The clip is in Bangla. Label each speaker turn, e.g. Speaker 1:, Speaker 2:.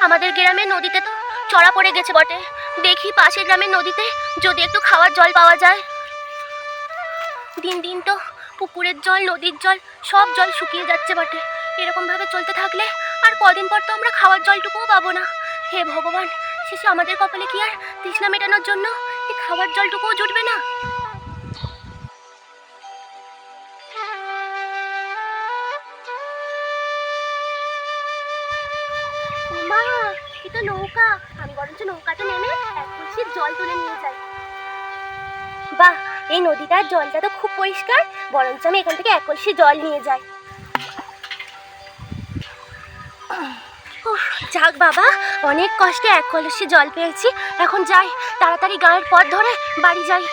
Speaker 1: আমাদের গ্রামের নদীতে তো চড়া পড়ে গেছে বটে। দেখি পাশের গ্রামের নদীতে যদি একটু খাওয়ার জল পাওয়া যায়। দিন দিন তো পুকুরের জল, নদীর জল, সব জল শুকিয়ে যাচ্ছে বটে। এরকমভাবে চলতে থাকলে আর কদিন পর তো আমরা খাওয়ার জলটুকুও পাবো না। হে ভগবান, শেষে আমাদের কপালে কি আর তৃষ্ণা মেটানোর জন্য এই খাওয়ার জলটুকুও জুটবে না? মা, এটা নৌকা। আমি বরঞ্চ নৌকাতে নেমে এক কলসি জল তুলে নিয়ে যাই। বাহ, এই নদীটার জলটা তো খুব পরিষ্কার। বরঞ্চ আমি এখান থেকে এক কলসি জল নিয়ে যাই। যাক বাবা, অনেক কষ্টে এক কলসি জল পেয়েছি। এখন যাই, তাড়াতাড়ি গায়ের পথ ধরে বাড়ি যাই।